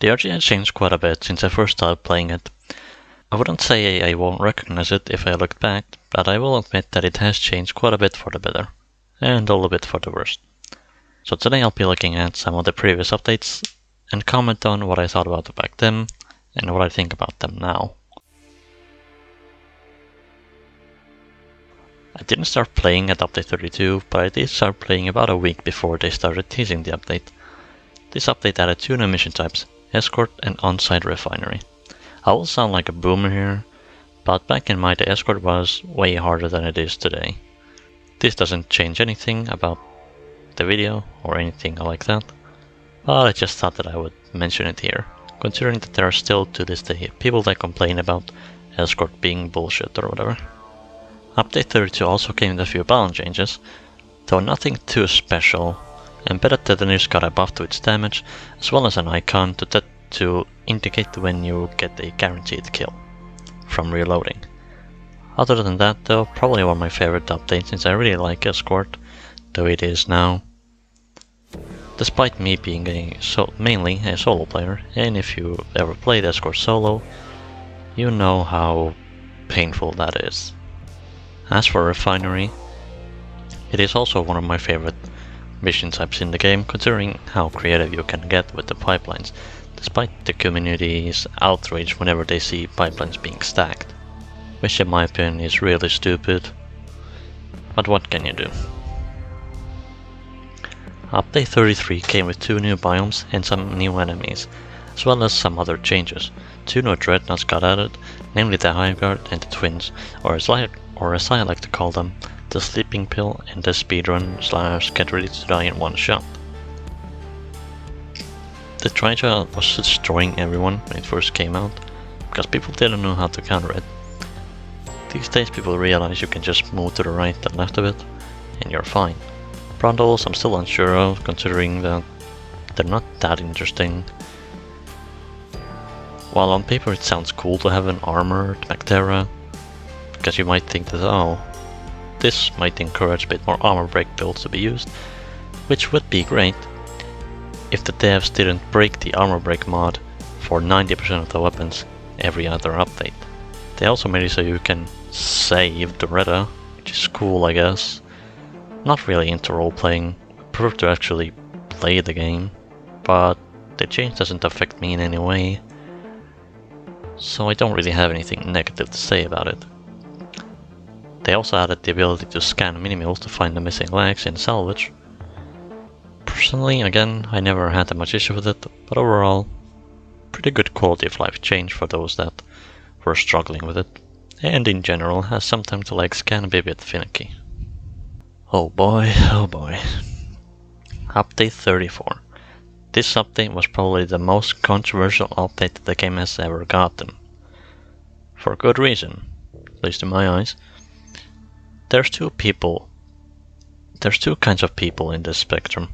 The RG has changed quite a bit since I first started playing it. I wouldn't say I won't recognize it if I looked back, but I will admit that it has changed quite a bit for the better, and a little bit for the worse. So today I'll be looking at some of the previous updates, and comment on what I thought about them back then, and what I think about them now. I didn't start playing at update 32, but I did start playing about a week before they started teasing the update. This update added 2 new mission types, Escort and On-Site Refinery. I will sound like a boomer here, but back in my day Escort was way harder than it is today. This doesn't change anything about the video or anything like that, but I just thought that I would mention it here, considering that there are still to this day people that complain about Escort being bullshit or whatever. Update 32 also came with a few balance changes, though nothing too special, and better Tetanus got a buff to its damage, as well as an icon to indicate when you get a guaranteed kill from reloading. Other than that though, probably one of my favorite updates since I really like Escort, though it is now. Despite me being mainly a solo player, and if you ever played Escort solo, you know how painful that is. As for Refinery, it is also one of my favorite mission types in the game, considering how creative you can get with the pipelines, despite the community's outrage whenever they see pipelines being stacked, which in my opinion is really stupid, but what can you do? Update 33 came with 2 new biomes and some new enemies, as well as some other changes. 2 new dreadnoughts got added, namely the Hive Guard and the Twins, or as I like to call them, the Sleeping Pill and the Speedrun / Get Ready to Die in one shot. The Tridra was destroying everyone when it first came out, because people didn't know how to counter it. These days people realize you can just move to the right and left of it, and you're fine. Brundles I'm still unsure of, considering that they're not that interesting. While on paper it sounds cool to have an armored Bactera, because you might think that, oh, this might encourage a bit more armor break builds to be used, which would be great if the devs didn't break the armor break mod for 90% of the weapons every other update. They also made it so you can save Doretta, which is cool I guess. Not really into role-playing, I prefer to actually play the game, but the change doesn't affect me in any way, so I don't really have anything negative to say about it. They also added the ability to scan mini-mills to find the missing legs in salvage. Personally, again, I never had that much issue with it, but overall, pretty good quality of life change for those that were struggling with it, and in general has sometimes the legs can be a bit finicky. Oh boy, oh boy. Update 34. This update was probably the most controversial update that the game has ever gotten. For good reason, at least in my eyes. There's 2 kinds of people in this spectrum.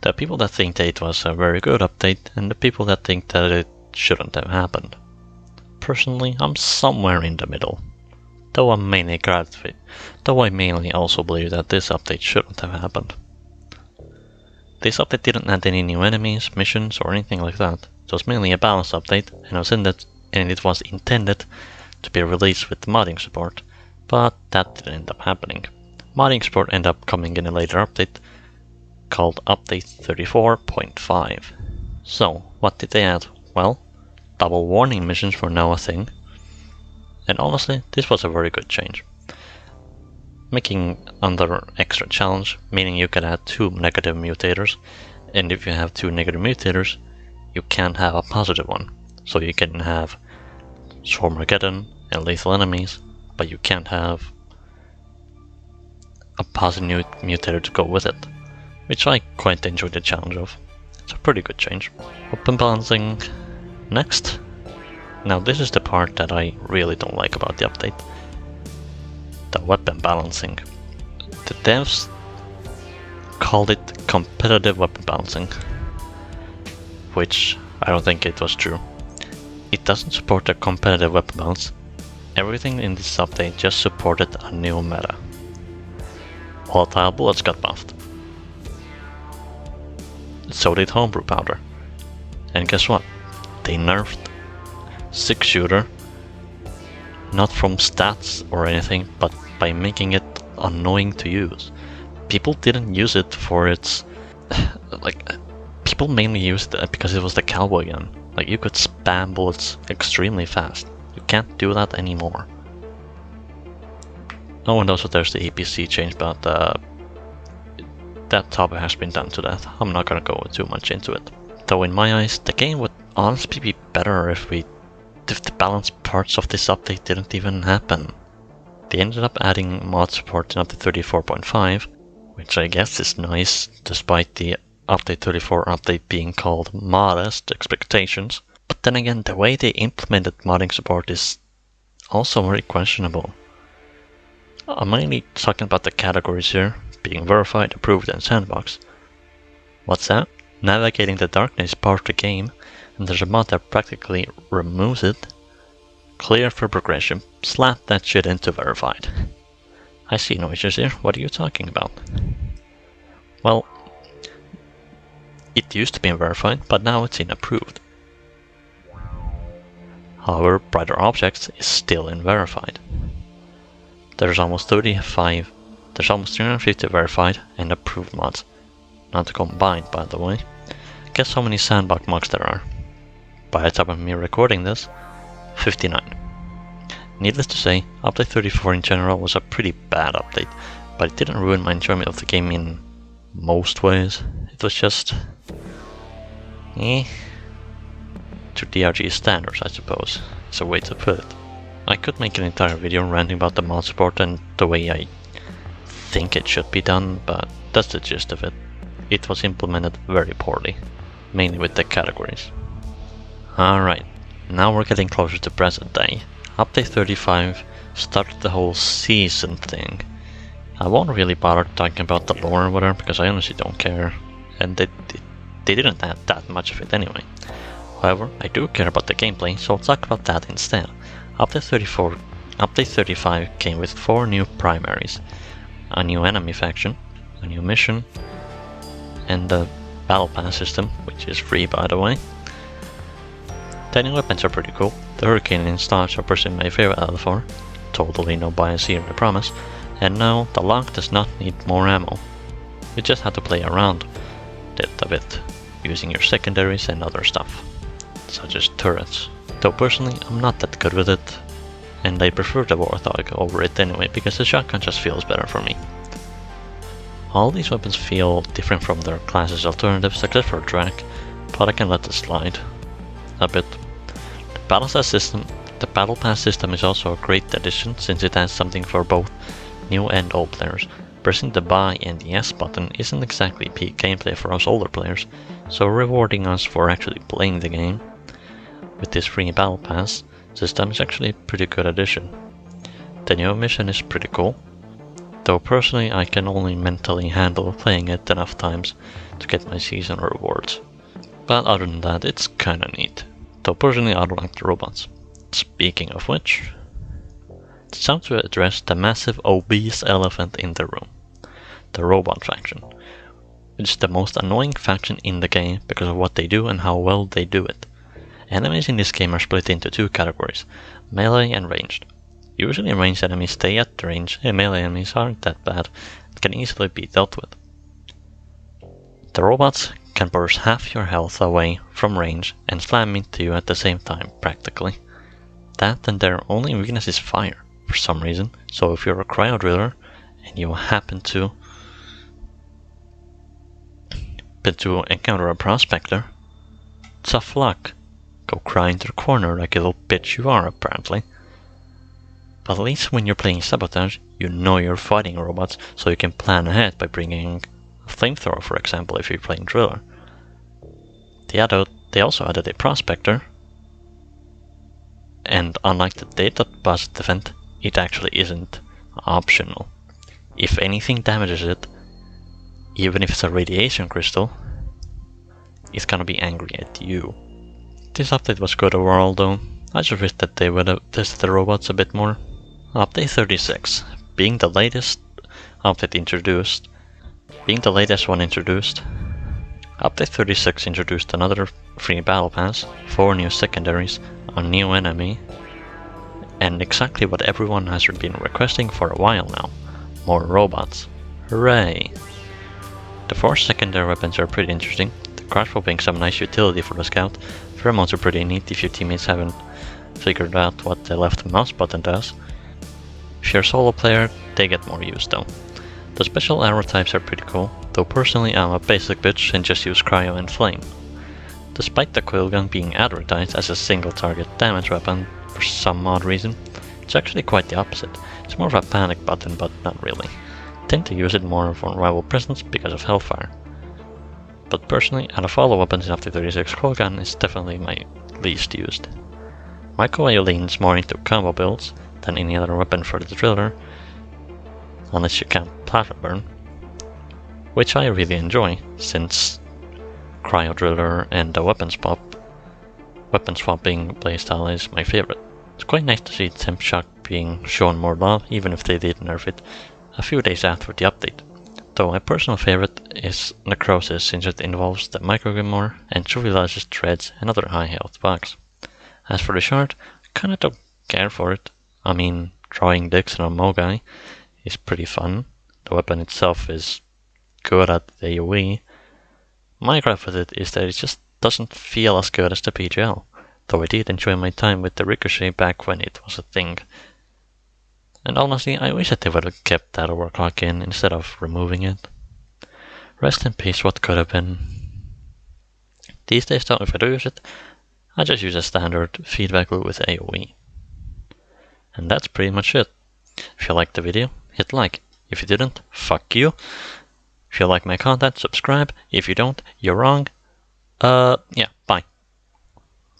There are people that think that it was a very good update, and the people that think that it shouldn't have happened. Personally, I'm somewhere in the middle. Though I mainly also believe that this update shouldn't have happened. This update didn't add any new enemies, missions, or anything like that. It was mainly a balance update, and it was intended to be released with modding support, but that didn't end up happening. Modding support ended up coming in a later update, called Update 34.5. So, what did they add? Well, double warning missions were now a thing, and honestly, this was a very good change. Making another extra challenge, meaning you can add 2 negative mutators, and if you have 2 negative mutators, you can't have a positive one. So you can have Swarmageddon and lethal enemies, but you can't have a positive mutator to go with it, which I quite enjoyed the challenge of. It's a pretty good change. Weapon balancing next. Now this is the part that I really don't like about the update. The weapon balancing. The devs called it competitive weapon balancing, which I don't think it was true. It doesn't support a competitive weapon balance. Everything in this update just supported a new meta. Volatile bullets got buffed. So did homebrew powder. And guess what? They nerfed 6-shooter, not from stats or anything, but by making it annoying to use. People didn't use it for its... like, people mainly used it because it was the cowboy gun. Like, you could spam bullets extremely fast. You can't do that anymore. Oh, and also there's the APC change, but that topic has been done to that. I'm not gonna go too much into it. Though in my eyes, the game would honestly be better if the balanced parts of this update didn't even happen. They ended up adding mod support in update 34.5, which I guess is nice, despite the update 34 update being called modest expectations. But then again, the way they implemented modding support is also very questionable. I'm mainly talking about the categories here, being verified, approved, and sandbox. What's that? Navigating the darkness is part of the game, and there's a mod that practically removes it. Clear for progression, slap that shit into verified. I see no issues here, what are you talking about? Well, it used to be in verified, but now it's in approved. However, brighter objects is still in verified. There's almost 350 verified and approved mods. Not combined, by the way. Guess how many sandbox mods there are? By the time of me recording this, 59. Needless to say, update 34 in general was a pretty bad update, but it didn't ruin my enjoyment of the game in most ways. It was just... to DRG standards, I suppose, is a way to put it. I could make an entire video ranting about the mod support and the way I think it should be done, but that's the gist of it. It was implemented very poorly, mainly with the categories. Alright, now we're getting closer to present day. Update 35 started the whole season thing. I won't really bother talking about the lore or whatever, because I honestly don't care, and they didn't add that much of it anyway. However, I do care about the gameplay, so I'll talk about that instead. Update 35 came with 4 new primaries, a new enemy faction, a new mission, and a battle pass system, which is free by the way. The new weapons are pretty cool. The Hurricane and Star Choppers in my favorite out of the 4. Totally no bias here, I promise. And no, the lock does not need more ammo. You just have to play around it a bit, using your secondaries and other stuff, such as turrets. Though personally, I'm not that good with it, and I prefer the Warthog over it anyway, because the shotgun just feels better for me. All these weapons feel different from their class's alternatives, except for Drac, but I can let it slide a bit. The battle pass system is also a great addition, since it adds something for both new and old players. Pressing the buy and the S button isn't exactly peak gameplay for us older players, so rewarding us for actually playing the game with this free battle pass system is actually a pretty good addition. The new mission is pretty cool, though personally I can only mentally handle playing it enough times to get my season rewards. But other than that, it's kinda neat, though personally I don't like the robots. Speaking of which, it's time to address the massive obese elephant in the room, the robot faction, which is the most annoying faction in the game because of what they do and how well they do it. Enemies in this game are split into 2 categories, melee and ranged. Usually ranged enemies stay at the range, and melee enemies aren't that bad and can easily be dealt with. The robots can burst half your health away from range and slam into you at the same time, practically. That and their only weakness is fire, for some reason, so if you're a cryo driller and you happen to encounter a prospector, tough luck. Go cry into the corner like a little bitch you are, apparently. But at least when you're playing Sabotage, you know you're fighting robots, so you can plan ahead by bringing a flamethrower, for example, if you're playing Driller. They also added a Prospector, and unlike the data bust event, it actually isn't optional. If anything damages it, even if it's a radiation crystal, it's gonna be angry at you. This update was good overall though. I just wish that they would have tested the robots a bit more. Update 36, being the latest one introduced, Update 36 introduced another free battle pass, 4 new secondaries, a new enemy, and exactly what everyone has been requesting for a while now, more robots. Hooray! The 4 secondary weapons are pretty interesting, the crossbow being some nice utility for the scout. Pheromones are pretty neat if your teammates haven't figured out what the left mouse button does. If you're a solo player, they get more use though. The special arrow types are pretty cool, though personally I'm a basic bitch and just use cryo and flame. Despite the coil gun being advertised as a single target damage weapon for some odd reason, it's actually quite the opposite. It's more of a panic button, but not really. I tend to use it more for rival presence because of hellfire. But personally, out of all the weapons in Update 36, coil gun is definitely my least used. My coil leans more into combo builds than any other weapon for the driller, unless you count plasma burn, which I really enjoy since cryo driller and the weapon swapping playstyle is my favorite. It's quite nice to see Temp Shock being shown more love, even if they did nerf it a few days after the update. Though my personal favorite is Necrosis, since it involves the microgrimoire and trivializes threads and other high health bugs. As for the shard, I kinda don't care for it. I mean, drawing dicks on a Mogai is pretty fun. The weapon itself is good at the AoE. My gripe with it is that it just doesn't feel as good as the PGL, though I did enjoy my time with the Ricochet back when it was a thing. And honestly, I wish that they would have kept that overclock in instead of removing it. Rest in peace what could have been. These days though, if I do use it, I just use a standard feedback loop with AoE. And that's pretty much it. If you liked the video, hit like. If you didn't, fuck you. If you like my content, subscribe. If you don't, you're wrong. Yeah, bye.